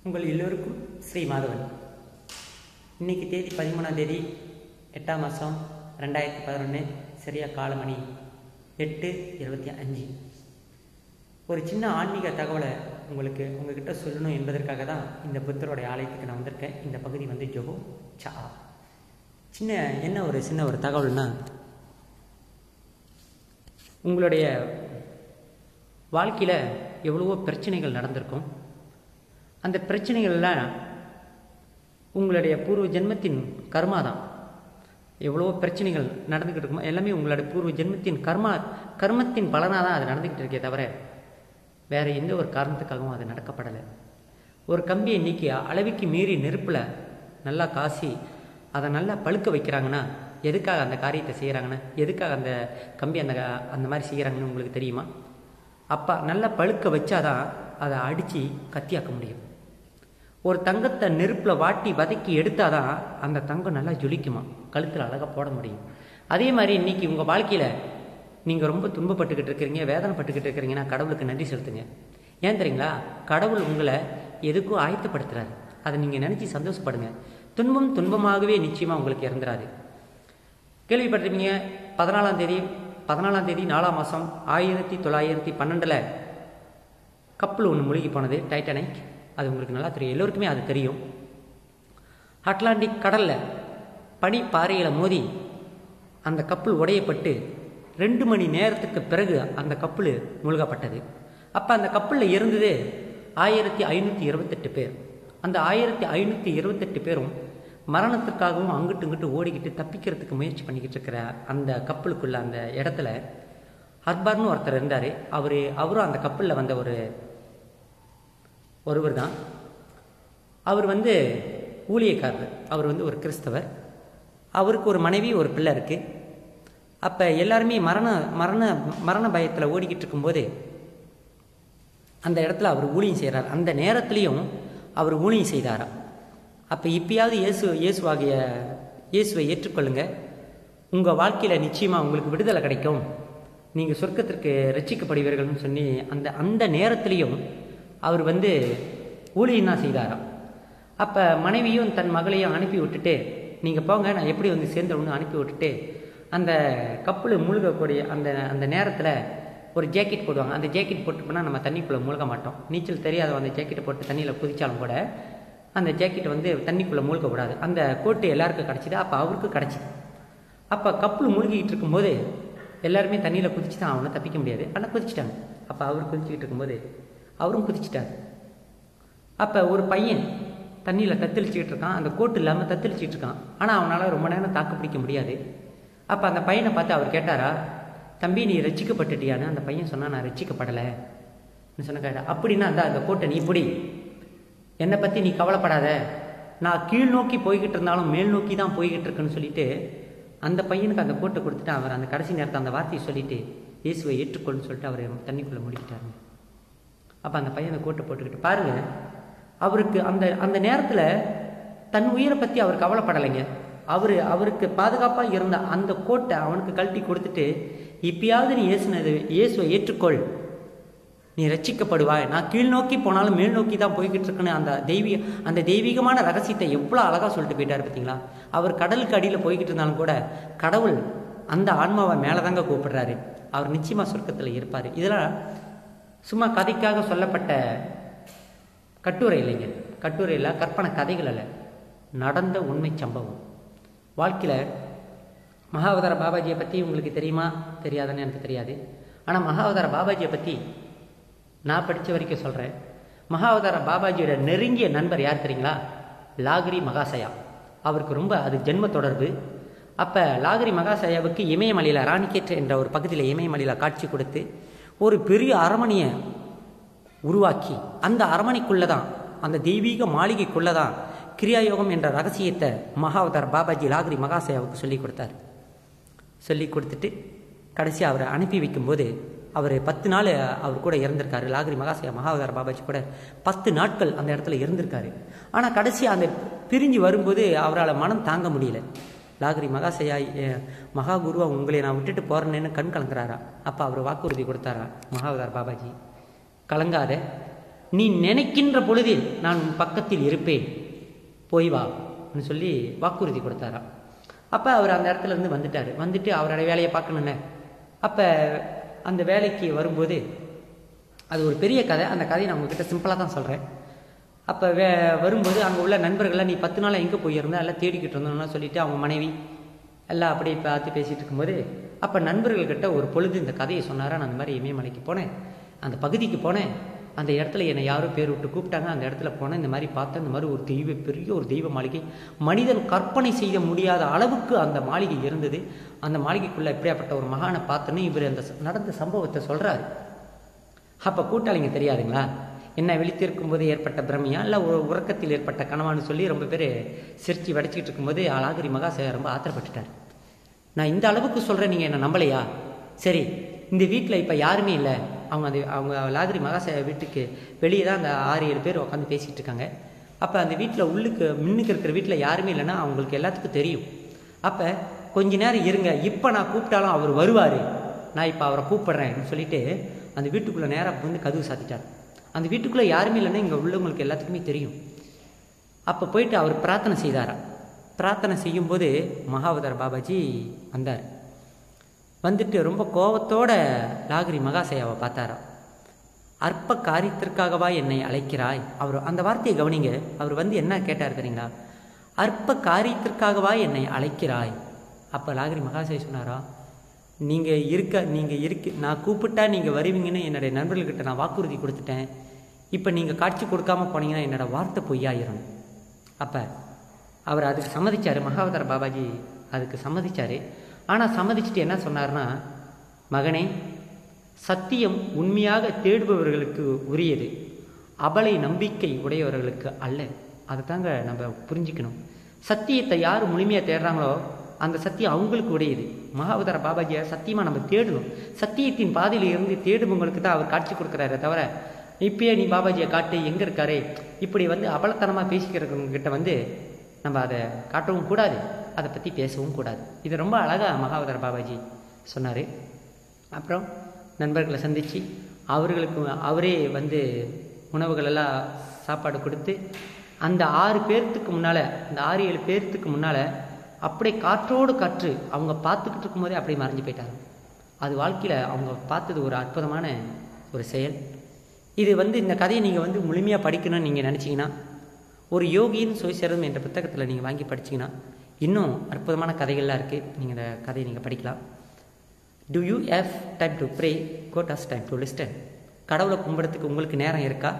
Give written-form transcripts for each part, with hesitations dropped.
உங்கள் எல்லோருக்கும் ஸ்ரீ மாதவன். இன்றைக்கி தேதி 13ஆம் தேதி 8ஆம் மாதம் 2011. சரியாக காலமணி 8:25. ஒரு சின்ன ஆன்மீக தகவலை உங்ககிட்ட சொல்லணும் என்பதற்காக தான் இந்த புத்தருடைய ஆலயத்துக்கு நான் வந்திருக்கேன். இந்த பகுதி வந்து ஜோஹோ சா. சின்ன ஒரு தகவல்னா, உங்களுடைய வாழ்க்கையில் எவ்வளவோ பிரச்சனைகள் நடந்திருக்கும். அந்த பிரச்சனைகள்லாம் உங்களுடைய பூர்வ ஜென்மத்தின் கர்மா தான். எவ்வளவோ பிரச்சனைகள் நடந்துக்கிட்டு இருக்கும், எல்லாமே உங்களுடைய பூர்வ ஜென்மத்தின் கர்மத்தின் பலனாக தான் அது நடந்துக்கிட்டு இருக்கே தவிர வேறு எந்த ஒரு காரணத்துக்காகவும் அது நடக்கப்படலை. ஒரு கம்பியை நீக்கி அளவுக்கு மீறி நெருப்பில் நல்லா காசி அதை நல்லா பழுக்க வைக்கிறாங்கன்னா எதுக்காக அந்த காரியத்தை செய்கிறாங்கன்னா, எதுக்காக அந்த கம்பி அந்த மாதிரி செய்கிறாங்கன்னு உங்களுக்கு தெரியுமா? அப்போ நல்லா பழுக்க வச்சாதான் அதை அடித்து கத்தியாக்க முடியும். ஒரு தங்கத்தை நெருப்பில் வாட்டி வதக்கி எடுத்தாதான் அந்த தங்கம் நல்லா ஜொலிக்குமா, கழுத்தில் அழகாக போட முடியும். அதே மாதிரி இன்றைக்கி உங்கள் வாழ்க்கையில் நீங்கள் ரொம்ப துன்பப்பட்டுக்கிட்டு இருக்கிறீங்க, வேதனைப்பட்டுக்கிட்டு இருக்கிறீங்கன்னா கடவுளுக்கு நன்றி செலுத்துங்க. ஏன் தெரியுங்களா? கடவுள் உங்களை எதுக்கும் ஆயத்தப்படுத்துகிறாரு. அதை நீங்கள் நினச்சி சந்தோஷப்படுங்க. துன்பம் துன்பமாகவே நிச்சயமாக உங்களுக்கு இறந்துடாது. கேள்விப்பட்டிருப்பீங்க, 14ஆம் தேதி 4ஆம் மாதம் 1912 கப்பல் ஒன்று மூழ்கி போனது, டைட்டானிக். அது உங்களுக்கு நல்லா தெரியும், எல்லோருக்குமே அது தெரியும். அட்லாண்டிக் கடலில் பனி பாறைகளை மோதி அந்த கப்பல் உடையப்பட்டு 2 மணி நேரத்துக்கு பிறகு அந்த கப்பல் மூழ்கப்பட்டது. அப்போ அந்த கப்பலில் இருந்தது 1528 பேர். அந்த 1528 பேரும் மரணத்துக்காகவும் அங்கிட்டு இங்கிட்டு ஓடிக்கிட்டு தப்பிக்கிறதுக்கு முயற்சி பண்ணிக்கிட்டு இருக்கிற அந்த கப்பலுக்குள்ள அந்த இடத்துல அக்பர்னு ஒருத்தர் இருந்தார். அவரும் அந்த கப்பலில் வந்த ஒருவர் தான். அவர் வந்து ஊழியக்காரர். அவர் வந்து ஒரு கிறிஸ்தவர். அவருக்கு ஒரு மனைவி, ஒரு பிள்ளை இருக்குது. அப்போ எல்லாருமே மரண பயத்தில் ஓடிக்கிட்டு இருக்கும்போது அந்த இடத்துல அவர் ஊழியம் செய்கிறார். அந்த நேரத்துலையும் அவர் ஊழியம் செய்தாரா. அப்போ இப்பயாவது இயேசுவை ஏற்றுக்கொள்ளுங்க, உங்கள் வாழ்க்கையில் நிச்சயமாக உங்களுக்கு விடுதலை கிடைக்கும், நீங்கள் சொர்க்கத்திற்கு ரட்சிக்கப்படுவீர்கள்னு சொல்லி அந்த நேரத்துலையும் அவர் வந்து ஊழியம் தான் செய்தாராம். அப்போ மனைவியும் தன் மகளையும் அனுப்பி விட்டுட்டு, நீங்கள் போங்க, நான் எப்படி வந்து சேர்ந்தவொன்னு அனுப்பி விட்டுட்டு, அந்த கப்பல் மூழ்கக்கூடிய அந்த நேரத்தில் ஒரு ஜேக்கெட் போடுவாங்க. அந்த ஜேக்கெட் போட்டு போனால் நம்ம தண்ணிக்குள்ளே மூழ்க மாட்டோம். நீச்சல் தெரியாத அந்த ஜேக்கெட்டை போட்டு தண்ணியில் குதித்தாலும் கூட அந்த ஜேக்கெட் வந்து தண்ணிக்குள்ளே மூழ்கக்கூடாது. அந்த கோட்டு எல்லாருக்கும் கிடச்சிது. அப்போ அவருக்கு கிடச்சிது. அப்போ கப்பல் மூழ்கிக்கிட்டு இருக்கும்போது எல்லாருமே தண்ணியில் குதிச்சு தான் அவனை தப்பிக்க முடியாது, ஆனால் குதிச்சிட்டாங்க. அப்போ அவர் குதிச்சுக்கிட்டு இருக்கும்போது அவரும் குதிச்சிட்டார். அப்போ ஒரு பையன் தண்ணியில் தத்தளிச்சுக்கிட்டு இருக்கான், அந்த கோட்டு இல்லாமல் தத்தளிச்சிட்டு இருக்கான். ஆனால் அவனால் ரொம்ப நேரம் தாக்கு பிடிக்க முடியாது. அப்போ அந்த பையனை பார்த்து அவர் கேட்டாரா, தம்பி நீ ரட்சிக்கப்பட்டுட்டியான்னு? அந்த பையன் சொன்னால், நான் ரட்சிக்கப்படலை சொன்ன. கேட்டா, அப்படின்னா அந்த கோட்டை நீ பிடி, என்னை பற்றி நீ கவலைப்படாத, நான் கீழ் நோக்கி போய்கிட்டு இருந்தாலும் மேல் நோக்கி தான் போய்கிட்டு இருக்குன்னு சொல்லிட்டு அந்த பையனுக்கு அந்த கோட்டை கொடுத்துட்டு அவர் அந்த கடைசி நேரத்தை அந்த வார்த்தையை சொல்லிட்டு இயேசுவை ஏற்றுக்கொள்ளுன்னு சொல்லிட்டு அவர் தண்ணிக்குள்ளே முடிக்கிட்டாருங்க. அப்போ அந்த பையன் அந்த கோட்டை போட்டுக்கிட்டு பாருங்க, அவருக்கு அந்த நேரத்தில் தன் உயிரை பற்றி அவர் கவலைப்படலைங்க. அவருக்கு பாதுகாப்பாக இருந்த அந்த கோட்டை அவனுக்கு கழட்டி கொடுத்துட்டு, இப்பயாவது நீ இயேசுவை ஏற்றுக்கொள், நீ ரட்சிக்கப்படுவாய், நான் கீழ் நோக்கி போனாலும் மேல் நோக்கி தான் போய்கிட்டு இருக்குன்னு அந்த தெய்வீகமான ரகசியத்தை எவ்வளோ அழகாக சொல்லிட்டு போயிட்டார் பார்த்தீங்களா? அவர் கடலுக்கு அடியில் போய்கிட்டு இருந்தாலும் கூட கடவுள் அந்த ஆன்மாவை மேலே தாங்க கூப்பிடுறாரு. அவர் நிச்சயமாக சொர்க்கத்தில் இருப்பார். இதெல்லாம் சும்மா கதைக்காக சொல்லப்பட்ட கட்டுரை இல்லைங்க, கட்டுரையில் கற்பனை கதைகள் அல்ல, நடந்த உண்மை சம்பவம். வாழ்க்கையில் மகாவதார பாபாஜியை பற்றி உங்களுக்கு தெரியுமா தெரியாதுன்னு எனக்கு தெரியாது. ஆனால் மகாவதார பாபாஜியை பற்றி நான் படித்த வரைக்கும் சொல்கிறேன். மகாவதார பாபாஜியோட நெருங்கிய நண்பர் யார் தெரியுங்களா? லாகிரி மகாசயா. அவருக்கு ரொம்ப அது ஜென்ம தொடர்பு. அப்போ லாகிரி மகாசயாவுக்கு இமயமலையில் ராணிக்கேட் என்ற ஒரு பகுதியில் இமயமலையில் காட்சி கொடுத்து ஒரு பெரிய அரமனையை உருவாக்கி அந்த அரமனைக்குள்ளே தான், அந்த தெய்வீக மாளிகைக்குள்ளே தான் கிரியாயோகம் என்ற ரகசியத்தை மகாவதார பாபாஜி லாகிரி மகாசயாவுக்கு சொல்லி கொடுத்தார். சொல்லி கொடுத்துட்டு கடைசி அவரை அனுப்பி வைக்கும்போது அவர் 10 நாள் அவர் கூட இருந்திருக்காரு. லாகிரி மகாசயா மகாவதார பாபாஜி கூட 10 நாட்கள் அந்த இடத்துல இருந்திருக்காரு. ஆனால் கடைசி அந்த பிரிஞ்சு வரும்போது அவரால் மனம் தாங்க முடியல. லாகிரி மகாசயா, மகா குருவா உங்களை நான் விட்டுட்டு போகிறேன்னு கண் கலங்குறாரா. அப்போ அவர் வாக்குறுதி கொடுத்தாரா மகாவதார பாபாஜி, கலங்காத, நீ நினைக்கின்ற பொழுது நான் உன் பக்கத்தில் இருப்பேன், போய் வா அப்படின்னு சொல்லி வாக்குறுதி கொடுத்தாராம். அப்போ அவர் அந்த இடத்துல இருந்து வந்துட்டு அவரோட வேலையை பார்க்கணுன்னு. அப்போ அந்த வேலைக்கு வரும்போது அது ஒரு பெரிய கதை. அந்த கதையை நான் உங்ககிட்ட சிம்பிளாக தான் சொல்கிறேன். அப்போ வரும்போது அங்கே உள்ள நண்பர்கள்லாம் நீ 10 நாள் எங்கே போயிருந்தா எல்லாம் தேடிக்கிட்டு இருந்தோம்னா சொல்லிவிட்டு அவங்க மனைவி எல்லாம் அப்படியே பார்த்து பேசிகிட்டு இருக்கும்போது அப்போ நண்பர்கள்கிட்ட ஒரு பொழுது இந்த கதையை சொன்னாரா. நான் அந்த மாதிரி இமயமலைக்கு போனேன், அந்த பகுதிக்கு போனேன், அந்த இடத்துல என்னை யாரும் பேர் விட்டு கூப்பிட்டாங்க, அந்த இடத்துல போனேன், இந்த மாதிரி பார்த்தேன், இந்த மாதிரி ஒரு பெரிய ஒரு தெய்வ மாளிகை, மனிதன் கற்பனை செய்ய முடியாத அளவுக்கு அந்த மாளிகை இருந்தது. அந்த மாளிகைக்குள்ளே எப்படியாப்பட்ட ஒரு மகானை பார்த்தோன்னு இவர் அந்த நடந்த சம்பவத்தை சொல்கிறாரு. அப்போ கூட்டாளிங்க தெரியாதுங்களா, என்ன விழித்திருக்கும் போது ஏற்பட்ட பிரமையா இல்லை ஒரு உறக்கத்தில் ஏற்பட்ட கனவான்னு சொல்லி ரொம்ப பேர் சிரிச்சு வடிச்சிக்கிட்டு இருக்கும்போது லாகிரி மகாசேயா ரொம்ப ஆத்திரப்பட்டுட்டார். நான் இந்த அளவுக்கு சொல்கிறேன், நீங்கள் என்ன நம்பலையா? சரி, இந்த வீட்டில் இப்போ யாருமே இல்லை. அவங்க லாகிரி மகாசேயா வீட்டுக்கு வெளியே தான் அந்த 6-7 பேர் உட்காந்து பேசிகிட்டு இருக்காங்க. அப்போ அந்த வீட்டில் முன்னுக்கு இருக்கிற வீட்டில் யாருமே இல்லைன்னா அவங்களுக்கு எல்லாத்துக்கும் தெரியும். அப்போ கொஞ்ச நேரம் இருங்க, இப்போ நான் கூப்பிட்டாலும் அவர் வருவார், நான் இப்போ அவரை கூப்பிட்றேன்னு சொல்லிட்டு அந்த வீட்டுக்குள்ளே நேராக வந்து கதவு சாத்திட்டார். அந்த வீட்டுக்குள்ளே யாருமே இல்லைன்னா இங்கே உள்ளவங்களுக்கு எல்லாத்துக்குமே தெரியும். அப்போ போயிட்டு அவர் பிரார்த்தனை செய்தாரா. பிரார்த்தனை செய்யும்போது மகாவதார் பாபாஜி வந்தார். வந்துட்டு ரொம்ப கோபத்தோட லாகிரி மகாசேயாவை பார்த்தாரா. அற்ப காரியத்திற்காகவா என்னை அழைக்கிறாய்? அவர் அந்த வார்த்தையை கவனிங்க. அவர் வந்து என்ன கேட்டார் தெரியுங்களா? அற்ப காரியத்திற்காகவா என்னை அழைக்கிறாய்? அப்போ லாகிரி மகாசேயா சொன்னாரா, நீங்கள் நான் கூப்பிட்டா நீங்கள் வருவீங்கன்னு என்னுடைய நண்பர்கள்கிட்ட நான் வாக்குறுதி கொடுத்துட்டேன். இப்போ நீங்கள் காட்சி கொடுக்காம போனீங்கன்னா என்னோட வார்த்தை பொய்யாயிரும். அப்போ அவர் அதுக்கு சம்மதிச்சார். மகாவதார் பாபாஜி அதுக்கு சம்மதிச்சார். ஆனால் சம்மதிச்சுட்டு என்ன சொன்னார்னா, மகனே, சத்தியம் உண்மையாக தேடுபவர்களுக்கு உரியது, அபலை நம்பிக்கை உடையவர்களுக்கு அல்ல. அதை தாங்க நம்ம புரிஞ்சுக்கணும். சத்தியத்தை யார் முழுமையாக தேடுறாங்களோ அந்த சத்தியம் அவங்களுக்கு உடையது. மகாவதார பாபாஜியை சத்தியமாக நம்ம தேடணும். சத்தியத்தின் பாதையில் இருந்து தேடுபவங்களுக்கு தான் அவர் காட்சி கொடுக்குறாரு. தவிர இப்பயே நீ பாபாஜியை காட்டு, எங்கே இருக்காரு, இப்படி வந்து அபலத்தனமாக பேசிக்கிறவங்ககிட்ட வந்து நம்ம அதை காட்டவும் கூடாது, அதை பற்றி பேசவும் கூடாது. இது ரொம்ப அழகாக மகாவதார பாபாஜி சொன்னார். அப்புறம் நண்பர்களை சந்தித்து அவர்களுக்கு அவரே வந்து உணவுகளெல்லாம் சாப்பாடு கொடுத்து அந்த 6 பேர்த்துக்கு முன்னால், அந்த 6-7 பேர்த்துக்கு முன்னால் அப்படியே காற்றோடு காற்று அவங்க பார்த்துக்கிட்டு இருக்கும்போதே அப்படியே மறைஞ்சு போயிட்டாங்க. அது வாழ்க்கையில் அவங்க பார்த்தது ஒரு அற்புதமான ஒரு செயல். இது வந்து இந்த கதையை நீங்கள் வந்து முழுமையாக படிக்கணும்னு நீங்கள் நினச்சிங்கன்னா ஒரு யோகியின் சுயசரிதம் என்ற புத்தகத்தில் நீங்கள் வாங்கி படிச்சிங்கன்னா இன்னும் அற்புதமான கதைகள்லாம் இருக்குது. நீங்கள் இந்த கதையை நீங்கள் படிக்கலாம். Do you have time to pray? God has time to listen. கடவுளை கும்பிடத்துக்கு உங்களுக்கு நேரம் இருக்கா?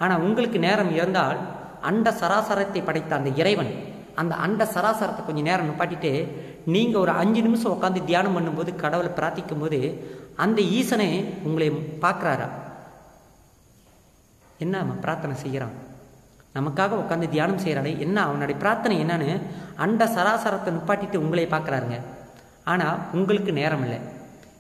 ஆனால் உங்களுக்கு நேரம் இருந்தால் அண்ட சராசரத்தை படைத்த அந்த இறைவன் அந்த அண்ட சராசரத்தை கொஞ்சம் நேரம் நிப்பாட்டிட்டு நீங்கள் ஒரு 5 நிமிஷம் உட்காந்து தியானம் பண்ணும்போது, கடவுளை பிரார்த்திக்கும் போது அந்த ஈசனை உங்களை பார்க்குறாரா? என்ன அவன் பிரார்த்தனை செய்கிறான், நமக்காக உட்காந்து தியானம் செய்கிறானே, என்ன அவனுடைய பிரார்த்தனை என்னன்னு அண்ட சராசரத்தை நிப்பாட்டிட்டு உங்களை பார்க்குறாருங்க. ஆனால் உங்களுக்கு நேரம் இல்லை.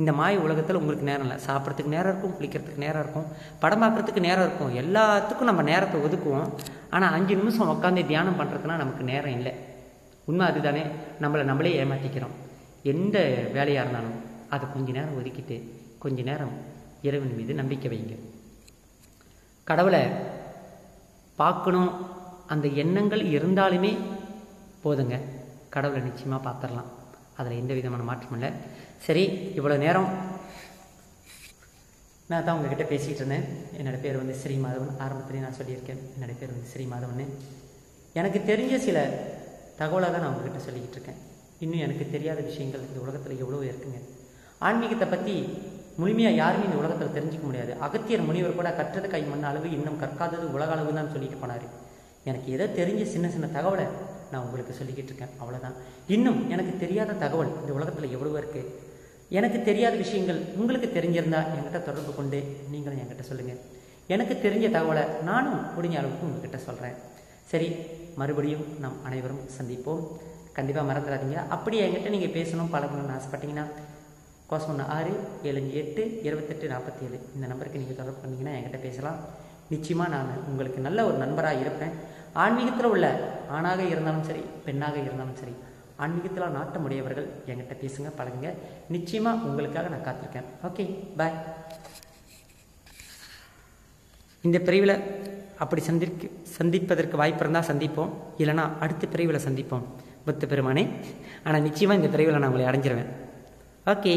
இந்த மாய உலகத்தில் உங்களுக்கு நேரம் இல்லை. சாப்பிட்றதுக்கு நேரம் இருக்கும், குளிக்கிறதுக்கு நேரம் இருக்கும், படம் பார்க்குறதுக்கு நேரம் இருக்கும், எல்லாத்துக்கும் நம்ம நேரத்தை ஒதுக்குவோம். ஆனால் 5 நிமிஷம் உட்காந்து தியானம் பண்ணுறதுனா நமக்கு நேரம் இல்லை. உண்மை அதுதானே. நம்மளே ஏமாற்றிக்கிறோம். எந்த வேலையாக இருந்தாலும் அதை கொஞ்ச நேரம் ஒதுக்கிட்டு கொஞ்ச நேரம் இறைவன் மீது நம்பிக்கை வைங்க. கடவுளை பார்க்கணும் அந்த எண்ணங்கள் இருந்தாலுமே போதுங்க, கடவுளை நிச்சயமாக பார்த்துடலாம். அதில் எந்த விதமான மாற்றம் இல்லை. சரி, இவ்வளோ நேரம் நான் தான் உங்ககிட்ட பேசிகிட்டு இருந்தேன். என்னோடய பேர் வந்து ஸ்ரீ மாதவன். ஆரம்பத்துலேயே நான் சொல்லியிருக்கேன், என்னோடய பேர் வந்து ஸ்ரீ மாதவன். எனக்கு தெரிஞ்ச சில தகவலாக தான் நான் உங்ககிட்ட சொல்லிக்கிட்டு இருக்கேன். இன்னும் எனக்கு தெரியாத விஷயங்கள் இந்த உலகத்தில் எவ்வளோ இருக்குங்க. ஆன்மீகத்தை பற்றி முழுமையாக யாருமே இந்த உலகத்தில் தெரிஞ்சிக்க முடியாது. அகத்தியர் முனிவர் கூட கற்றது கை மண் அளவு, இன்னும் கற்காதது உலக அளவு தான் சொல்லிட்டு போனார். எனக்கு எதோ தெரிஞ்ச சின்ன சின்ன தகவலை நான் உங்களுக்கு சொல்லிக்கிட்டு இருக்கேன், அவ்வளோதான். இன்னும் எனக்கு தெரியாத தகவல் இந்த உலகத்தில் எவ்வளவோ இருக்குது. எனக்கு தெரியாத விஷயங்கள் உங்களுக்கு தெரிஞ்சிருந்தால் என்கிட்ட தொடர்பு கொண்டு நீங்களும் என்கிட்ட சொல்லுங்கள். எனக்கு தெரிஞ்ச தகவலை நானும் முடிஞ்ச அளவுக்கு உங்ககிட்ட சொல்கிறேன். சரி, மறுபடியும் நாம் அனைவரும் சந்திப்போம். கண்டிப்பாக மறந்துடாதீங்க. அப்படியே என்கிட்ட நீங்கள் பேசணும், பழகணும்னு ஆசைப்பட்டீங்கன்னா +1 6 758 28 47 இந்த நம்பருக்கு நீங்கள் தொடர்பு பண்ணிங்கன்னா என்கிட்ட பேசலாம். நிச்சயமாக நான் உங்களுக்கு நல்ல ஒரு நண்பராக இருப்பேன். ஆன்மீகத்தில் உள்ள ஆணாக இருந்தாலும் சரி, பெண்ணாக இருந்தாலும் சரி, ஆன்மீகத்தில் நாட்டமுடையவர்கள் என்கிட்ட பேசுங்க, பழகுங்க. நிச்சயமாக உங்களுக்காக நான் காத்திருக்கேன். ஓகே, பாய். இந்த பிரிவில் அப்படி சந்திப்பதற்கு வாய்ப்பு இருந்தால் சந்திப்போம், இல்லைனா அடுத்த பிரிவில் சந்திப்போம் புத்த பெருமானே. ஆனால் நிச்சயமாக இந்த பிரிவில் நான் உங்களை அடைஞ்சிருவேன். ஓகே.